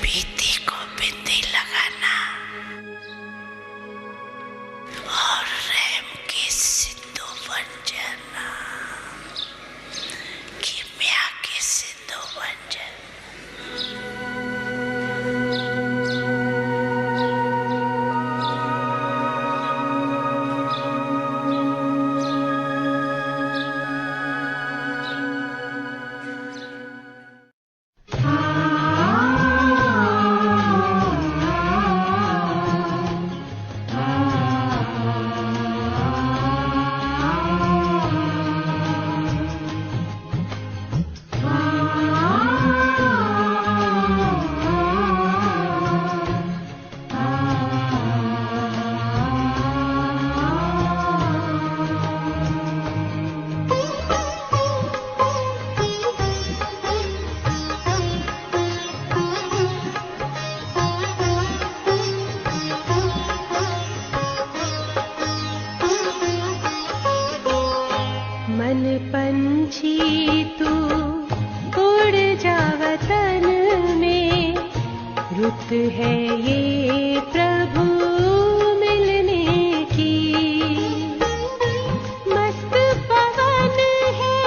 बीती को बिंदी लगाना और रैम के सिद्धू बन जाना, किमिया के सिद्धू बन जाना। मन पंछी तू उड़ जा वतन में, रुत है ये प्रभु मिलने की। मस्त पवन है,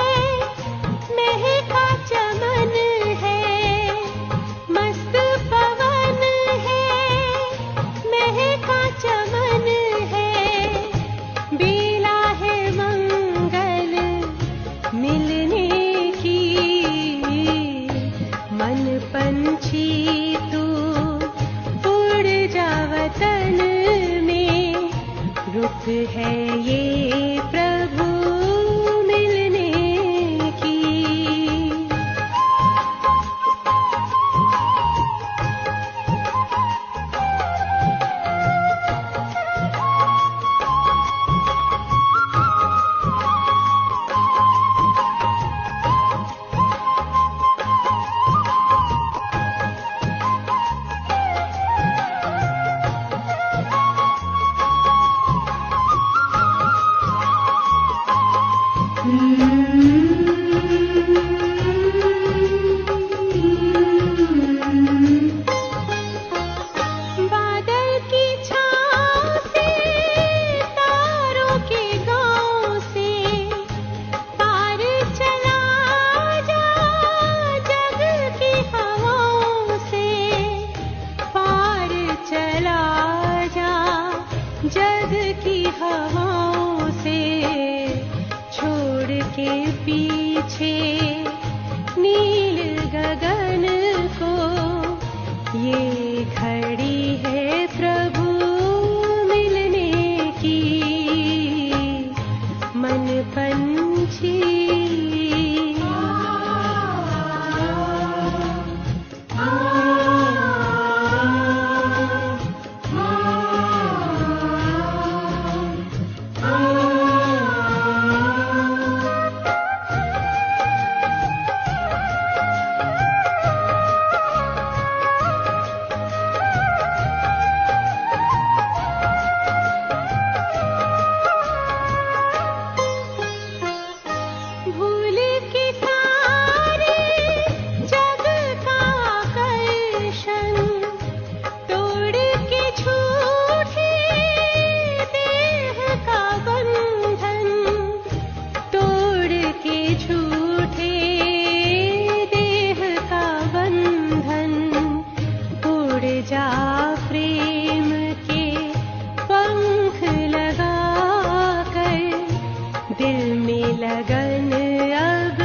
महका चमन है, मस्त पवन है, महका चमन है, बेला है मंगल मिलने की। मन पंछी तू उड़ जा वतन में, रुत है ये प्रभु मिलने की। बादल की छाँव से, तारों के गाँव से, पार चला जा जग की हवाओं से, पार चला जा जग की हवाओं से। छोड़ के पीछे नील गगन को, ये घड़ी है प्रभु मिलने की। मन पंछी भूल के सारे जग का आकर्षण, तोड़ के झूठे देह का बंधन, तोड़ के झूठे देह का बंधन। उड़ जा प्रेम के पंख लगा कर, दिल में लगन अब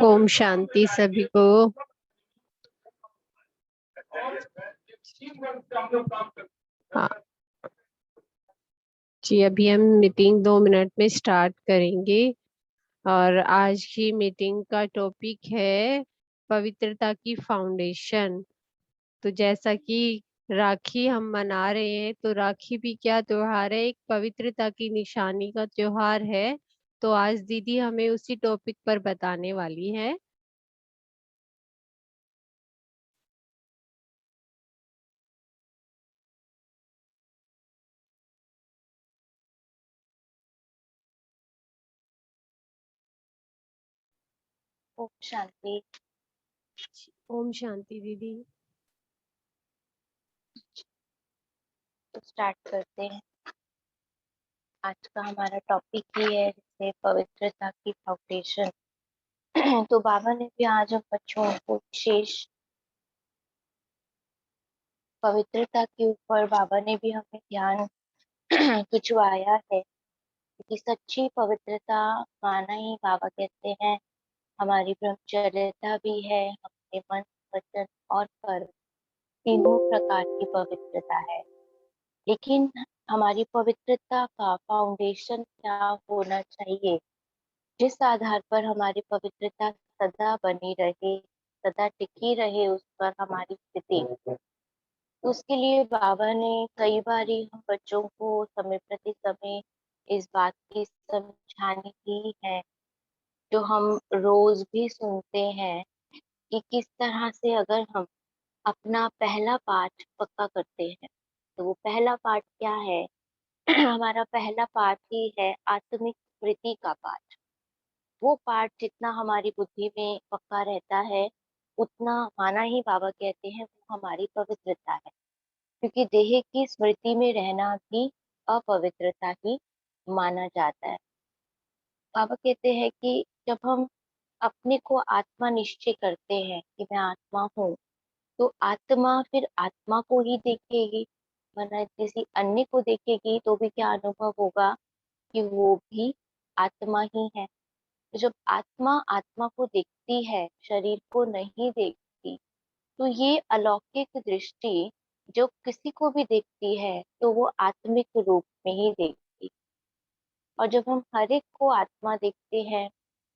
ओम शांति सभी को। हाँ जी, अभी हम मीटिंग 2 मिनट में स्टार्ट करेंगे और आज की मीटिंग का टॉपिक है पवित्रता की फाउंडेशन। तो जैसा कि राखी हम मना रहे हैं, तो राखी भी क्या त्योहार है, एक पवित्रता की निशानी का त्योहार है। तो आज दीदी हमें उसी टॉपिक पर बताने वाली है। ओम शांति। ओम शांति दीदी। तो स्टार्ट करते हैं। आज का हमारा टॉपिक ही है जैसे पवित्रता की फाउंडेशन। तो बाबा ने भी आज हम बच्चों को विशेष पवित्रता के ऊपर बाबा ने भी हमें ध्यान खिंचवाया है कि सच्ची पवित्रता माना ही बाबा कहते हैं हमारी ब्रह्मचर्यता भी है, हमारे मन, वचन और कर्म तीनों प्रकार की पवित्रता है। लेकिन हमारी पवित्रता का फाउंडेशन क्या होना चाहिए, जिस आधार पर हमारी पवित्रता सदा बनी रहे, सदा टिकी रहे उस पर हमारी स्थिति। उसके लिए बाबा ने कई बार हम बच्चों को समय प्रति समय इस बात की समझानी दी है, जो हम रोज भी सुनते हैं कि किस तरह से अगर हम अपना पहला पाठ पक्का करते हैं, तो वो पहला पाठ क्या है? हमारा पहला पाठ ही है आत्मिक स्मृति का पाठ। वो पाठ जितना हमारी बुद्धि में पक्का रहता है, उतना माना ही बाबा कहते हैं वो हमारी पवित्रता है। क्योंकि देह की स्मृति में रहना भी अपवित्रता ही माना जाता है। बाबा कहते हैं कि जब हम अपने को आत्मा निश्चय करते हैं कि मैं आत्मा हूँ, तो आत्मा फिर आत्मा को ही देखेगी, वरना किसी अन्य को देखेगी तो भी क्या अनुभव होगा कि वो भी आत्मा ही है। तो जब आत्मा आत्मा को देखती है, शरीर को नहीं देखती, तो ये अलौकिक दृष्टि जो किसी को भी देखती है तो वो आत्मिक रूप में ही देखती। और जब हम हर एक को आत्मा देखते हैं,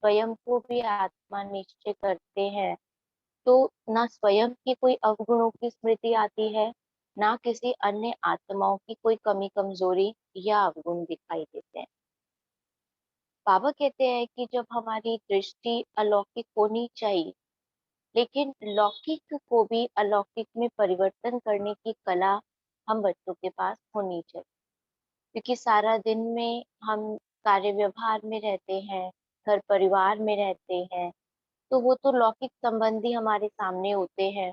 स्वयं को भी आत्मा निश्चय करते हैं, तो ना स्वयं की कोई अवगुणों की स्मृति आती है, ना किसी अन्य आत्माओं की कोई कमी कमजोरी या अवगुण दिखाई देते हैं। बाबा कहते हैं कि जब हमारी दृष्टि अलौकिक होनी चाहिए, लेकिन लौकिक को भी अलौकिक में परिवर्तन करने की कला हम बच्चों के पास होनी चाहिए। क्योंकि सारा दिन में हम कार्य व्यवहार में रहते हैं, घर परिवार में रहते हैं, तो वो तो लौकिक संबंधी हमारे सामने होते हैं।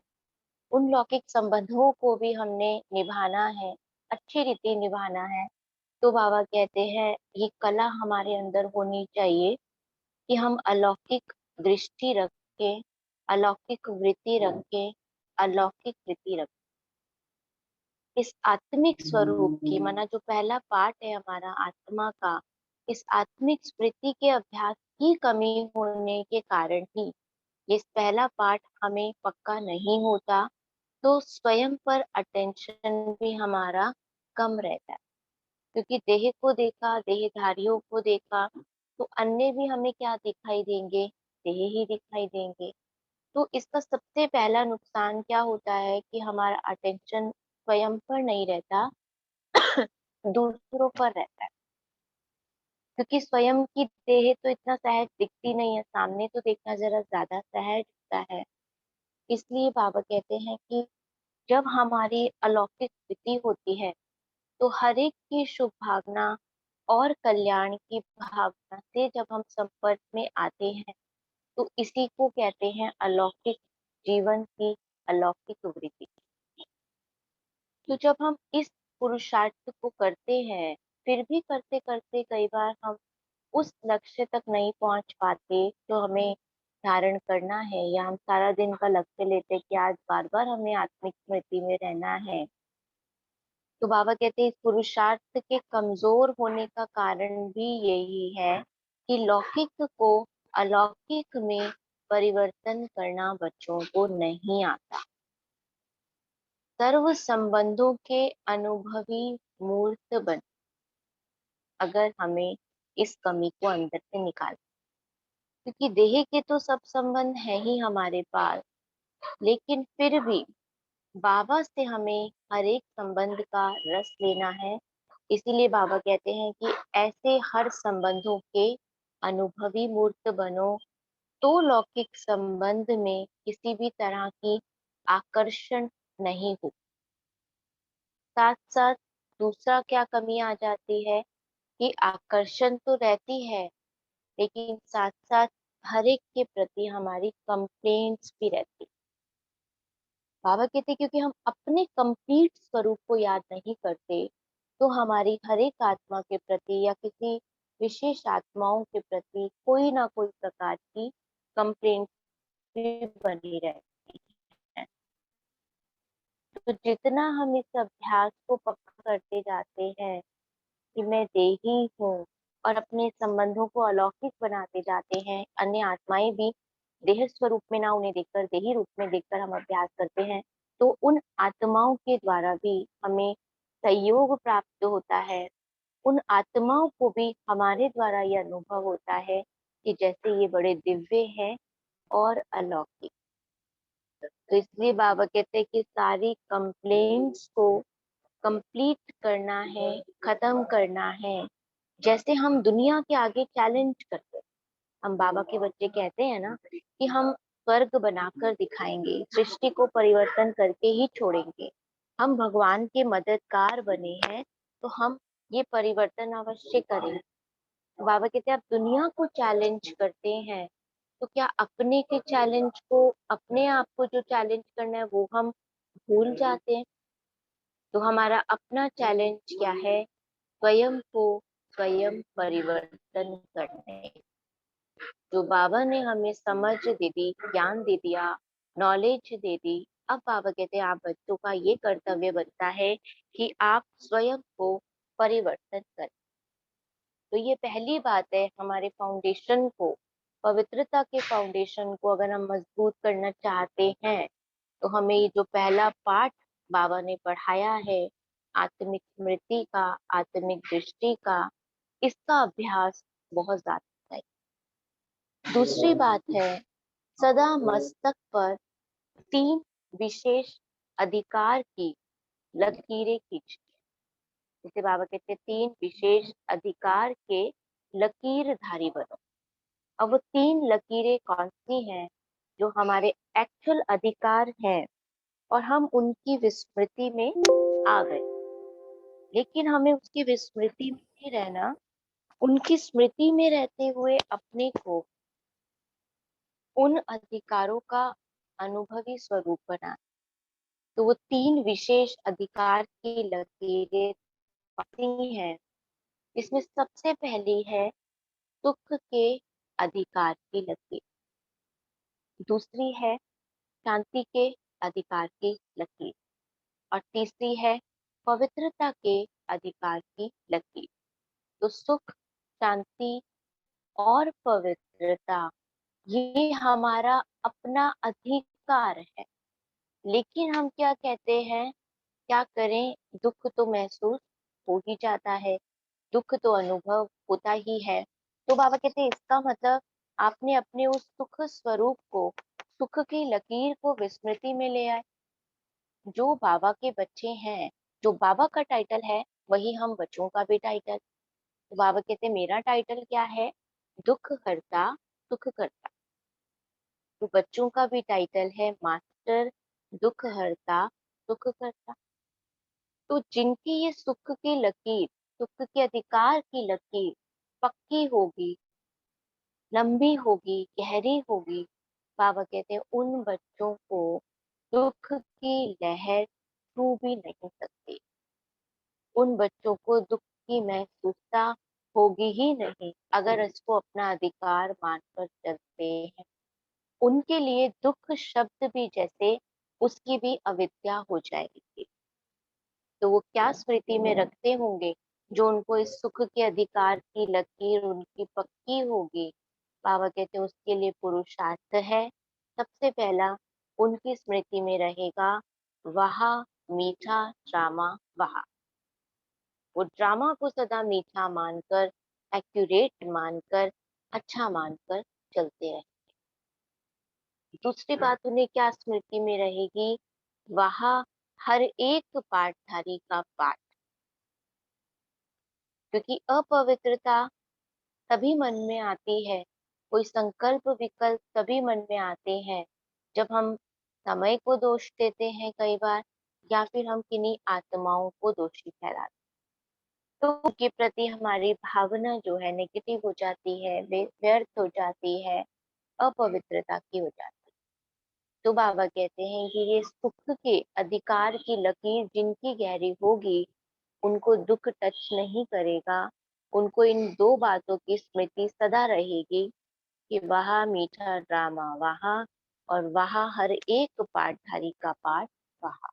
उन लौकिक संबंधों को भी हमने निभाना है, अच्छी रीति निभाना है। तो बाबा कहते हैं ये कला हमारे अंदर होनी चाहिए कि हम अलौकिक दृष्टि रखें, अलौकिक वृत्ति रखें, अलौकिक वृत्ति रखें। इस आत्मिक स्वरूप की माना जो पहला पाठ है हमारा आत्मा का, इस आत्मिक स्मृति के अभ्यास की कमी होने के कारण ही ये पहला पाठ हमें पक्का नहीं होता, तो स्वयं पर अटेंशन भी हमारा कम रहता है। क्योंकि देह को देखा, देहधारियों को देखा, तो अन्य भी हमें क्या दिखाई देंगे? देह ही दिखाई देंगे। तो इसका सबसे पहला नुकसान क्या होता है कि हमारा अटेंशन स्वयं पर नहीं रहता, दूसरों पर रहता है। क्योंकि स्वयं की देह तो इतना सहज दिखती नहीं है, सामने तो देखना जरा ज्यादा सहज होता है। इसलिए बाबा कहते हैं कि जब हमारी अलौकिक स्थिति होती है, तो हर एक की शुभ भावना और कल्याण की भावना से जब हम संपर्क में आते हैं, तो इसी को कहते हैं अलौकिक जीवन की अलौकिक वृत्ति। तो जब हम इस पुरुषार्थ को करते हैं, फिर भी करते करते कई बार हम उस लक्ष्य तक नहीं पहुंच पाते जो हमें धारण करना है, या हम सारा दिन का लक्ष्य लेते कि आज बार बार हमें आत्मिक स्मृति में रहना है, तो बाबा कहते हैं इस पुरुषार्थ के कमजोर होने का कारण भी यही है कि लौकिक को अलौकिक में परिवर्तन करना बच्चों को नहीं आता। सर्व संबंधों के अनुभवी मूर्त बन, अगर हमें इस कमी को अंदर से निकाल, क्योंकि देह के तो सब संबंध है ही हमारे पास, लेकिन फिर भी बाबा से हमें हर एक संबंध का रस लेना है। इसीलिए बाबा कहते हैं कि ऐसे हर संबंधों के अनुभवी मूर्त बनो, तो लौकिक संबंध में किसी भी तरह की आकर्षण नहीं हो। साथ साथ दूसरा क्या कमी आ जाती है कि आकर्षण तो रहती है, लेकिन साथ साथ हर एक के प्रति हमारी कंप्लेंट्स भी रहती है। बाबा कहते हैं क्योंकि हम अपने कंप्लीट स्वरूप को याद नहीं करते, तो हमारी हर एक आत्मा के प्रति या किसी विशेष आत्माओं के प्रति कोई ना कोई प्रकार की कंप्लेंट भी बनी रहती है। तो जितना हम इस अभ्यास को पक्का करते जाते हैं कि मैं देही हूँ और अपने संबंधों को अलौकिक बनाते जाते हैं, अन्य आत्माएं भी देह स्वरूप में ना उन्हें देखकर देही रूप में देखकर हम अभ्यास करते हैं, तो उन आत्माओं के द्वारा भी हमें सहयोग प्राप्त होता है। उन आत्माओं को भी हमारे द्वारा ये अनुभव होता है कि जैसे ये बड़े दिव्य हैं और अलौकिक। तो इसलिए बाबा कहते हैं कि सारी कंप्लेंट्स को कंप्लीट करना है, खत्म करना है। जैसे हम दुनिया के आगे चैलेंज करते हैं, हम बाबा के बच्चे कहते हैं ना कि हम स्वर्ग बनाकर दिखाएंगे, सृष्टि को परिवर्तन करके ही छोड़ेंगे। हम भगवान के मददगार बने हैं, तो हम ये परिवर्तन अवश्य करें। बाबा कहते हैं आप दुनिया को चैलेंज करते हैं, तो क्या अपने के चैलेंज को, अपने आप को जो चैलेंज करना है वो हम भूल जाते हैं? तो हमारा अपना चैलेंज क्या है? स्वयं को स्वयं परिवर्तन करने। जो बाबा ने हमें समझ दे दी, ज्ञान दे दिया, नॉलेज दे दी, अब बाबा कहते हैं आप बच्चों का ये कर्तव्य बनता है कि आप स्वयं को परिवर्तन करें। तो ये पहली बात है, हमारे फाउंडेशन को, पवित्रता के फाउंडेशन को अगर हम मजबूत करना चाहते हैं, तो हमें ये जो पहला पाठ बाबा ने पढ़ाया है, आत्मिक स्मृति का, आत्मिक दृष्टि का, इसका अभ्यास बहुत ज्यादा है। दूसरी बात है, सदा मस्तक पर 3 विशेष अधिकार की लकीरें खींचनी। जैसे बाबा कहते हैं 3 विशेष अधिकार के लकीरधारी बनो। अब वो 3 लकीरें कौन सी हैं जो हमारे एक्चुअल अधिकार हैं और हम उनकी विस्मृति में आ गए, लेकिन हमें उसकी विस्मृति में नहीं रहना, उनकी स्मृति में रहते हुए अपने को उन अधिकारों का अनुभवी स्वरूप बना। तो वो 3 विशेष अधिकार की लकीरें कौन है? इसमें सबसे पहली है सुख के अधिकार की लकीर, दूसरी है शांति के अधिकार की लकीर, और तीसरी है पवित्रता के अधिकार की लकीर। तो सुख, शांति और पवित्रता ये हमारा अपना अधिकार है, लेकिन हम क्या कहते हैं, क्या करें, दुख तो महसूस हो ही जाता है, दुख तो अनुभव होता ही है। तो बाबा कहते हैं इसका मतलब आपने अपने उस सुख स्वरूप को, सुख की लकीर को विस्मृति में ले आए। जो बाबा के बच्चे हैं, जो बाबा का टाइटल है, वही हम बच्चों का भी टाइटल। तो बाबा कहते हैं मेरा टाइटल क्या है? दुख हरता, सुख करता। तो बच्चों का भी टाइटल है मास्टर दुख हरता, सुख करता। तो जिनकी ये सुख की लकीर, सुख के अधिकार की लकीर पक्की होगी, लंबी होगी, गहरी होगी, बाबा कहते हैं उन बच्चों को दुख की लहर छू भी नहीं सकती। उन बच्चों को दुख की महसूसता होगी ही नहीं अगर इसको अपना अधिकार मानकर चलते हैं। उनके लिए दुख शब्द भी जैसे उसकी भी अविद्या हो जाएगी। तो वो क्या स्मृति में रखते होंगे जो उनको इस सुख के अधिकार की लकीर उनकी पक्की होगी। बाबा कहते हैं उसके लिए पुरुषार्थ है। सबसे पहला उनकी स्मृति में रहेगा वहा मीठा ड्रामा वहा। वो ड्रामा को सदा मीठा मानकर, एक्यूरेट मानकर, अच्छा मानकर चलते रहे। दूसरी बात उन्हें क्या स्मृति में रहेगी, वहां हर एक पाठधारी का पाठ। क्योंकि अपवित्रता तभी मन में आती है, कोई संकल्प विकल्प तभी मन में आते हैं जब हम समय को दोष देते हैं कई बार, या फिर हम किन्हीं आत्माओं को दोषी ठहराते, तो उनके प्रति हमारी भावना जो है नेगेटिव हो जाती है, व्यर्थ हो जाती है, अपवित्रता की हो जाती है। तो बाबा कहते हैं कि ये सुख के अधिकार की लकीर जिनकी गहरी होगी उनको दुख टच नहीं करेगा। उनको इन दो बातों की स्मृति सदा रहेगी कि वहाँ मीठा ड्रामा वहाँ, और वहाँ हर एक पाठधारी का पाठ वहाँ।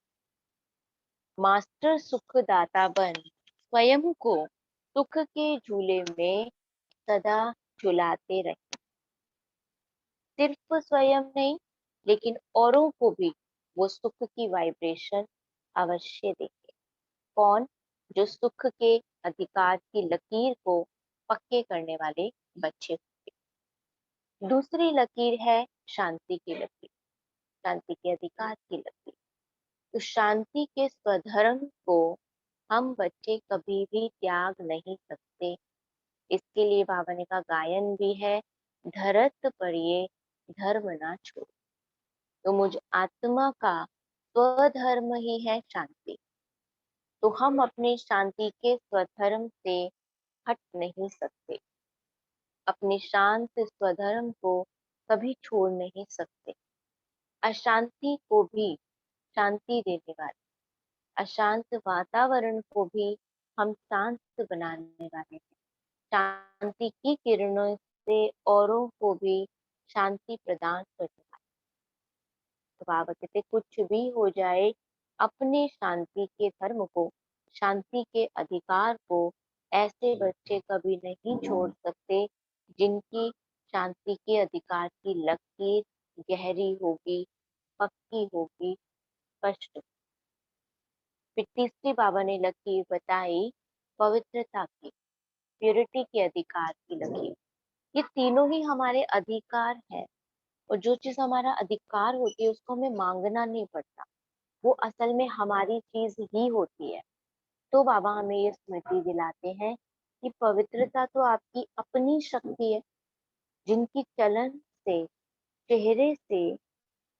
मास्टर सुखदाता बन स्वयं को सुख के झूले में सदा झुलाते रहे। सिर्फ स्वयं नहीं, लेकिन औरों को भी वो सुख की वाइब्रेशन अवश्य देंगे। कौन? जो सुख के अधिकार की लकीर को पक्के करने वाले बच्चे होंगे। दूसरी लकीर है शांति की लकीर, शांति के अधिकार की लकीर। तो शांति के स्वधर्म को हम बच्चे कभी भी त्याग नहीं सकते। इसके लिए बाबा ने का गायन भी है, धरत पर ये धर्म ना छोड़ो। तो मुझ आत्मा का स्वधर्म ही है शांति। तो हम अपने शांति के स्वधर्म से हट नहीं सकते, अपने शांत स्वधर्म को कभी छोड़ नहीं सकते। अशांति को भी शांति देने वाले, अशांत वातावरण को भी हम शांत बनाने वाले हैं। शांति की किरणों से औरों को भी शांति प्रदान करने वाले। तो बाबा कहते कुछ भी हो जाए, अपने शांति के धर्म को, शांति के अधिकार को ऐसे बच्चे कभी नहीं छोड़ सकते जिनकी शांति के अधिकार की लकीर गहरी होगी, पक्की होगी, स्पष्ट। फिर तीसरी बाबा ने लकीर बताई पवित्रता की, प्योरिटी के अधिकार की लकीर। ये तीनों ही हमारे अधिकार है, और जो चीज हमारा अधिकार होती है उसको हमें मांगना नहीं पड़ता, वो असल में हमारी चीज ही होती है। तो बाबा हमें ये स्मृति दिलाते हैं कि पवित्रता तो आपकी अपनी शक्ति है, जिनकी चलन से, चेहरे से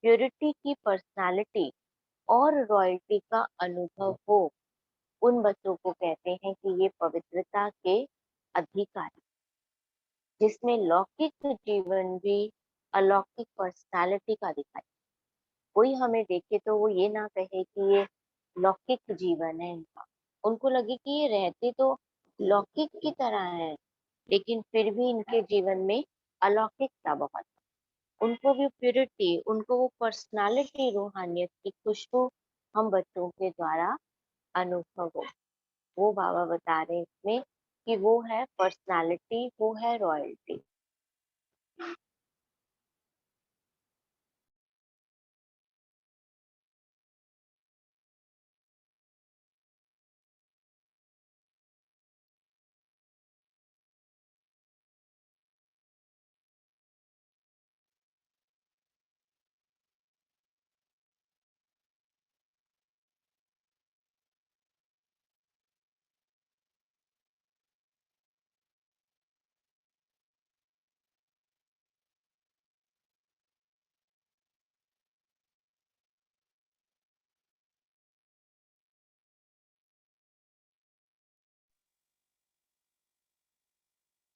प्योरिटी की पर्सनालिटी और रॉयल्टी का अनुभव हो, उन बच्चों को कहते हैं कि ये पवित्रता के अधिकारी, जिसमें लौकिक जीवन भी अलौकिक पर्सनालिटी का दिखाई। कोई हमें देखे तो वो ये ना कहे कि ये लौकिक जीवन है इनका, उनको लगे कि ये रहते तो लौकिक की तरह है, लेकिन फिर भी इनके जीवन में अलौकिकता बहुत। उनको भी प्योरिटी, उनको वो पर्सनालिटी, रूहानियत की खुशबू हम बच्चों के द्वारा अनुभव हो। वो बाबा बता रहे हैं इसमें कि वो है पर्सनालिटी, वो है रॉयल्टी।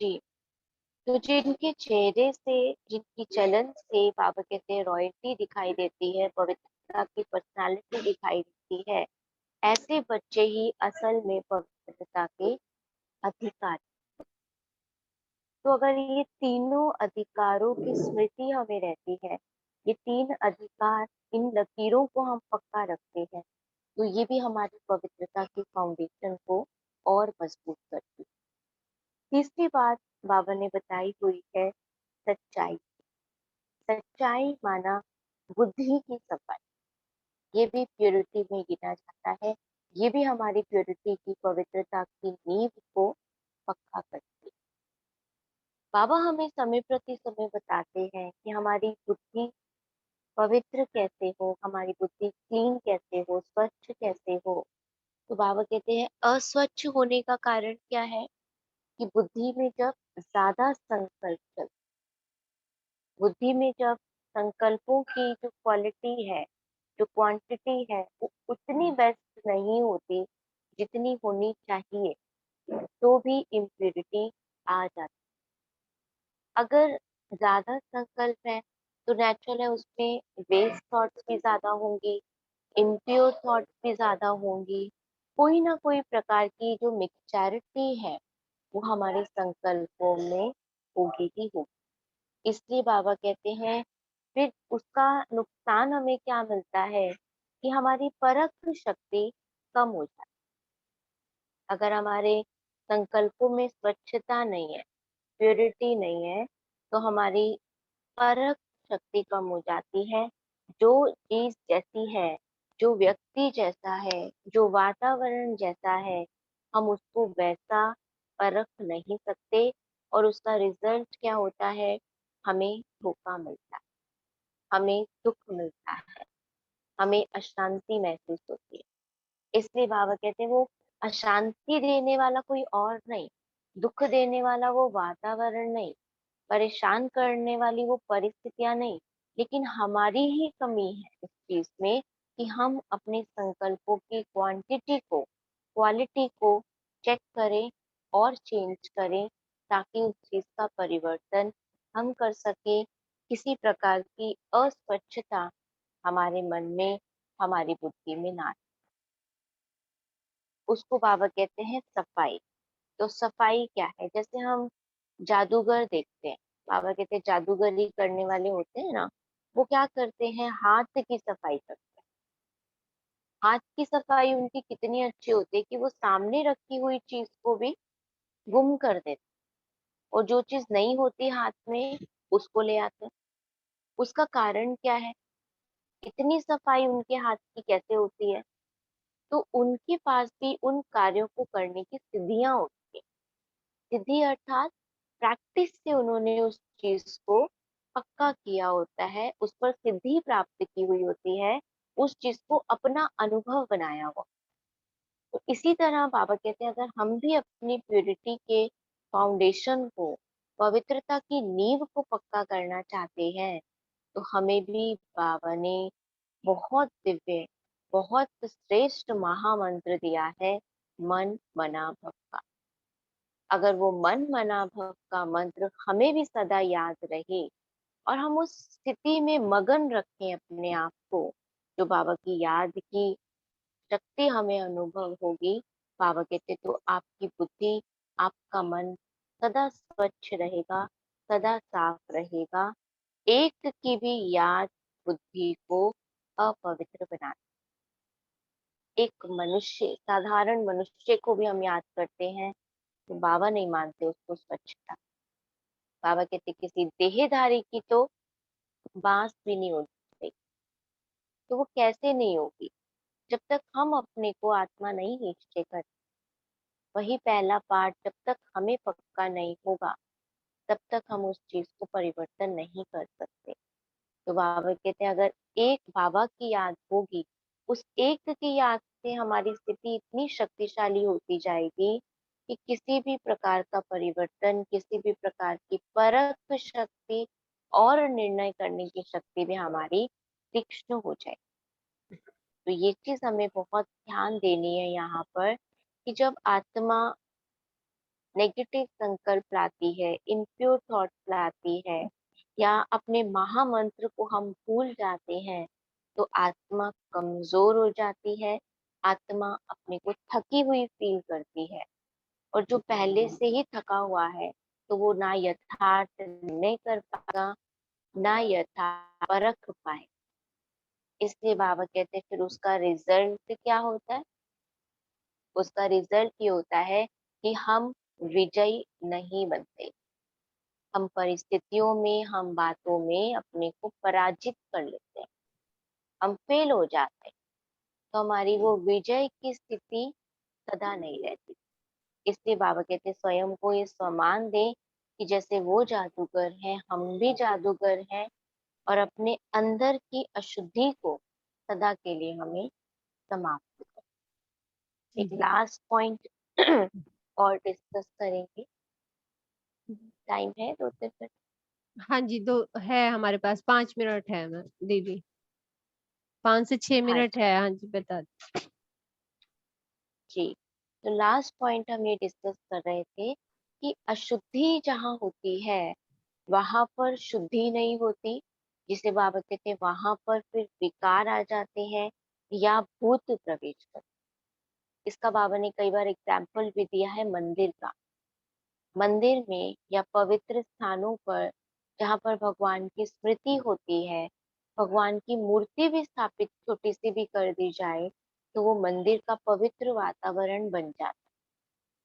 जी, तो जिनके चेहरे से, जिनकी चलन से बाबा कहते हैं रॉयल्टी दिखाई देती है, पवित्रता की पर्सनालिटी दिखाई देती है, ऐसे बच्चे ही असल में पवित्रता के अधिकारी। तो अगर ये तीनों अधिकारों की स्मृति हमें रहती है, ये तीन अधिकार, इन लकीरों को हम पक्का रखते हैं, तो ये भी हमारी पवित्रता की फाउंडेशन को और मजबूत करती है। तीसरी बात बाबा ने बताई हुई है सच्चाई। सच्चाई माना बुद्धि की सफाई, ये भी प्योरिटी में गिना जाता है। ये भी हमारी प्योरिटी की पवित्रता की नींव को पक्का करती है। बाबा हमें समय प्रति समय बताते हैं कि हमारी बुद्धि पवित्र कैसे हो, हमारी बुद्धि क्लीन कैसे हो, स्वच्छ कैसे हो। तो बाबा कहते हैं अस्वच्छ होने का कारण क्या है कि बुद्धि में जब ज्यादा संकल्प चल, बुद्धि में जब संकल्पों की जो क्वालिटी है, जो क्वांटिटी है, वो उतनी बेस्ट नहीं होती जितनी होनी चाहिए, तो भी इम्प्योरिटी आ जाती। अगर ज्यादा संकल्प है तो नेचुरल है उसमें वेस्ट थॉट्स भी ज्यादा होंगी, इम्प्योर थॉट्स भी ज्यादा होंगी। कोई ना कोई प्रकार की जो मिक्सचैरिटी है वो हमारे संकल्पों में होगी ही होगी। इसलिए बाबा कहते हैं फिर उसका नुकसान हमें क्या मिलता है कि हमारी परख शक्ति कम हो जाती है। अगर हमारे संकल्पों में स्वच्छता नहीं है, प्योरिटी नहीं है, तो हमारी परख शक्ति कम हो जाती है। जो चीज जैसी है, जो व्यक्ति जैसा है, जो वातावरण जैसा है, हम उसको वैसा परख नहीं सकते और उसका रिजल्ट क्या होता है, हमें धोखा मिलता है, हमें दुख मिलता है, हमें अशांति महसूस होती है। इसलिए बाबा कहते हैं वो अशांति देने वाला कोई और नहीं, दुख देने वाला वो वातावरण नहीं, परेशान करने वाली वो परिस्थितियां नहीं, लेकिन हमारी ही कमी है इस चीज में कि हम अपने संकल्पों की क्वांटिटी को, क्वालिटी को चेक करें और चेंज करें, ताकि उस चीज का परिवर्तन हम कर सके। किसी प्रकार की अस्वच्छता हमारे मन में, हमारी बुद्धि में ना आए। उसको बाबा कहते हैं सफाई। तो सफाई क्या है, जैसे हम जादूगर देखते हैं, बाबा कहते हैं जादूगरी करने वाले होते हैं ना, वो क्या करते हैं, हाथ की सफाई करते हैं। हाथ की सफाई उनकी कितनी अच्छी होती है कि वो सामने रखी हुई चीज को भी गुम कर देते हैं, और जो चीज नहीं होती हाथ में उसको ले आते हैं। उसका कारण क्या है, इतनी सफाई उनके हाथ की कैसे होती है, तो उनके पास भी उन कार्यों को करने की सिद्धियां होती है। सिद्धि अर्थात प्रैक्टिस से उन्होंने उस चीज को पक्का किया होता है, उस पर सिद्धि प्राप्त की हुई होती है, उस चीज को अपना अनुभव बनाया हुआ। तो इसी तरह बाबा कहते हैं अगर हम भी अपनी प्योरिटी के फाउंडेशन को, पवित्रता की नींव को पक्का करना चाहते हैं, तो हमें भी बाबा ने बहुत दिव्य, बहुत श्रेष्ठ महामंत्र दिया है, मन मना भव का। अगर वो मन मना भव का मंत्र हमें भी सदा याद रहे और हम उस स्थिति में मगन रखें अपने आप को, जो बाबा की याद की शक्ति हमें अनुभव होगी। बाबा कहते तो आपकी बुद्धि, आपका मन सदा स्वच्छ रहेगा, सदा साफ रहेगा। एक की भी याद बुद्धि को अपवित्र बना, एक मनुष्य, साधारण मनुष्य को भी हम याद करते हैं तो बाबा नहीं मानते उसको स्वच्छता। बाबा कहते किसी देहधारी की तो बांस भी नहीं उड़ती, तो वो कैसे नहीं होगी, जब तक हम अपने को आत्मा नहीं निश्चय कर। वही पहला पाठ जब तक हमें पक्का नहीं होगा, तब तक हम उस चीज को परिवर्तन नहीं कर सकते। तो बाबा कहते हैं अगर एक बाबा की याद होगी, उस एक की याद से हमारी स्थिति इतनी शक्तिशाली होती जाएगी कि किसी भी प्रकार का परिवर्तन, किसी भी प्रकार की परख शक्ति और निर्णय करने की शक्ति भी हमारी तीक्ष्ण हो जाए। तो ये चीज हमें बहुत ध्यान देनी है यहाँ पर कि जब आत्मा नेगेटिव संकल्प लाती है, इम्प्योर थॉट्स लाती है, या अपने महामंत्र को हम भूल जाते हैं, तो आत्मा कमजोर हो जाती है, आत्मा अपने को थकी हुई फील करती है, और जो पहले से ही थका हुआ है तो वो ना यथार्थ निर्णय कर पाएगा, ना यथार्थ परख पाए। इसलिए बाबा कहते हैं फिर उसका रिजल्ट क्या होता है? उसका रिजल्ट ये होता है कि हम विजयी नहीं बनते। हम परिस्थितियों में, हम बातों में अपने को पराजित कर लेते हैं, हम फेल हो जाते हैं, तो हमारी वो विजय की स्थिति सदा नहीं रहती। इसलिए बाबा कहते हैं स्वयं को ये सम्मान दें कि जैसे वो जादूगर हैं, हम भी जादूगर हैं, और अपने अंदर की अशुद्धि को सदा के लिए हमें समाप्त करें। एक लास्ट पॉइंट और डिस्कस करेंगे। टाइम है 2-3 मिनट? हाँ जी, दो है हमारे पास, 5 मिनट है मैम दीदी, 5 से 6 मिनट अच्छा है। हाँ जी, बता दो। जी, तो लास्ट पॉइंट हम ये डिस्कस कर रहे थे कि अशुद्धि जहाँ होती है वहां पर शुद्धि नहीं होती, जिसे बाबा कहते हैं वहां पर फिर विकार आ जाते हैं या भूत प्रवेश करते। इसका बाबा ने कई बार एग्जाम्पल भी दिया है मंदिर का। मंदिर में या पवित्र स्थानों पर जहाँ पर भगवान की स्मृति होती है, भगवान की मूर्ति भी स्थापित छोटी सी भी कर दी जाए, तो वो मंदिर का पवित्र वातावरण बन जाता है।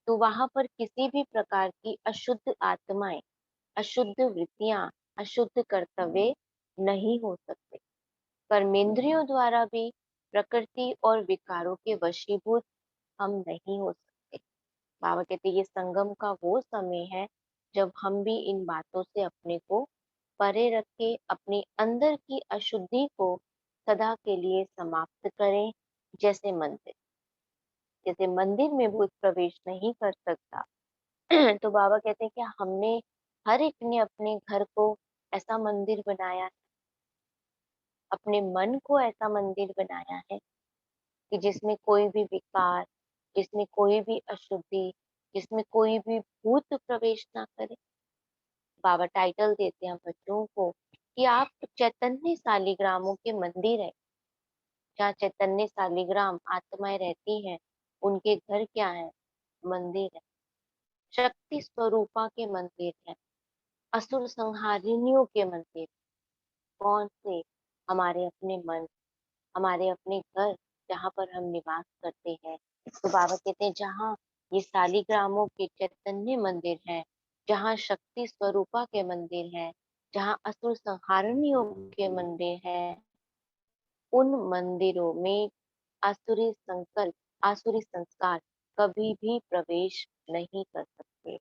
तो वहां पर किसी भी प्रकार की अशुद्ध आत्माएं, अशुद्ध वृत्तियां, अशुद्ध कर्तव्य नहीं हो सकते। कर्मेंद्रियों द्वारा भी प्रकृति और विकारों के वशीभूत हम नहीं हो सकते। बाबा कहते ये संगम का वो समय है जब हम भी इन बातों से अपने को परे रखें, अपने अंदर की अशुद्धि को सदा के लिए समाप्त करें। जैसे मंदिर में भूत प्रवेश नहीं कर सकता, तो बाबा कहते हैं कि हमने, हर एक ने अपने घर को ऐसा मंदिर बनाया है, अपने मन को ऐसा मंदिर बनाया है कि जिसमें कोई भी विकार, जिसमें कोई भी अशुद्धि, जिसमें कोई भी भूत प्रवेश ना करे। बाबा टाइटल देते हैं बच्चों को कि आप चैतन्य शालिग्रामों के मंदिर है। जहाँ चैतन्य शालिग्राम आत्माएं रहती हैं, उनके घर क्या है? मंदिर है। शक्ति स्वरूपा के मंदिर है, असुर संहारिणियों के मंदिर। कौन से? हमारे अपने मन, हमारे अपने घर, जहाँ पर हम निवास करते हैं। तो बाबा कहते हैं जहाँ ये शालिग्रामों के चैतन्य मंदिर है, जहाँ शक्ति स्वरूपा के मंदिर है, जहाँ असुर संहारिणियों के मंदिर है, उन मंदिरों में आसुरी संकल्प, आसुरी संस्कार कभी भी प्रवेश नहीं कर सकते।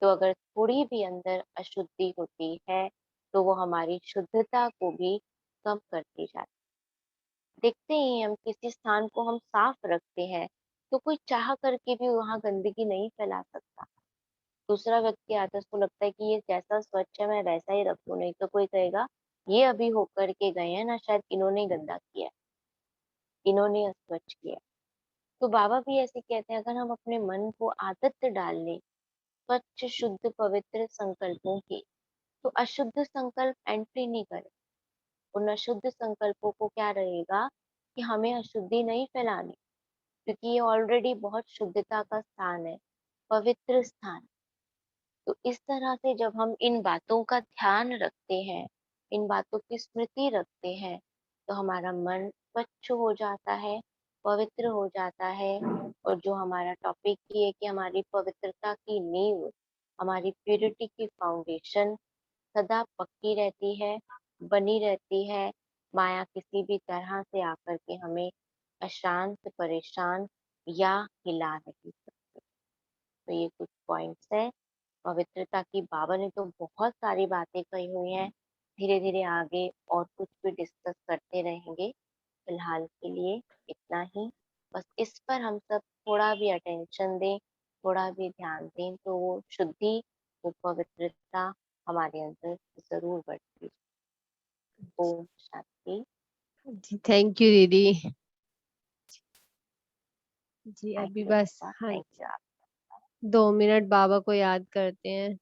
तो अगर थोड़ी भी अंदर अशुद्धि होती है तो वो हमारी शुद्धता को भी कम करती जाती है। देखते ही हम किसी स्थान को हम साफ रखते हैं तो कोई चाह करके भी वहां गंदगी नहीं फैला सकता। दूसरा व्यक्ति आता है, उसको लगता है कि ये जैसा स्वच्छ है मैं वैसा ही रखूं, नहीं तो कोई कहेगा ये अभी होकर के गए हैं ना, शायद इन्होंने गंदा किया है, इन्होंने अस्वच्छ किया है। तो बाबा भी ऐसे कहते हैं अगर हम अपने मन को आदत डाल लें स्वच्छ शुद्ध पवित्र संकल्पों की, तो अशुद्ध संकल्प एंट्री नहीं करे। उन अशुद्ध संकल्पों को क्या रहेगा कि हमें अशुद्धि नहीं फैलानी, क्योंकि ये ऑलरेडी बहुत शुद्धता का स्थान है, पवित्र स्थान। तो इस तरह से जब हम इन बातों का ध्यान रखते हैं, इन बातों की स्मृति रखते हैं, तो हमारा मन स्वच्छ हो जाता है, पवित्र हो जाता है। और जो हमारा टॉपिक ये है कि हमारी पवित्रता की नींव, हमारी प्यूरिटी की फाउंडेशन सदा पक्की रहती है, बनी रहती है। माया किसी भी तरह से आकर के हमें अशांत, परेशान या हिला नहीं सकती। तो ये कुछ पॉइंट्स है पवित्रता की। बाबा ने तो बहुत सारी बातें कही हुई हैं, धीरे धीरे आगे और कुछ भी डिस्कस करते रहेंगे। फिलहाल के लिए इतना ही। बस इस पर हम सब थोड़ा भी अटेंशन दें, थोड़ा भी ध्यान दें, तो वो शुद्धि, वो पवित्रता हमारे अंदर जरूर बढ़ती है। ओम शांति। जी, थैंक यू दीदी। जी अभी बस, हाँ, थैंक यू। 2 मिनट बाबा को याद करते हैं।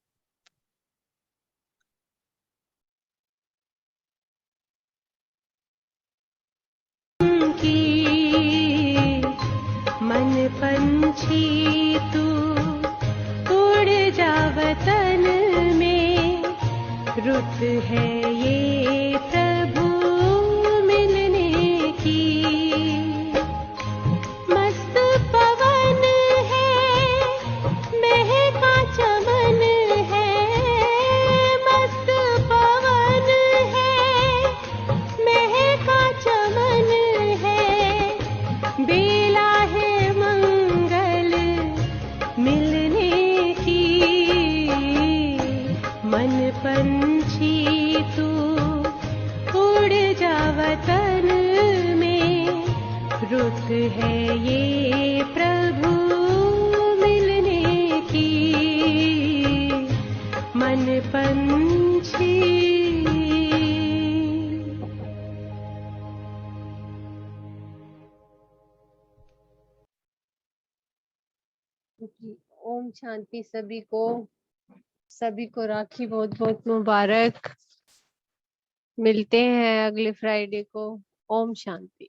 मन पंछी तू उड़ जा वतन में, रुत है ये प्रभु मिल है ये प्रभु मिलने की मन पंछी। जी, ओम शांति सभी को राखी बहुत बहुत मुबारक। मिलते हैं अगले फ्राइडे को। ओम शांति।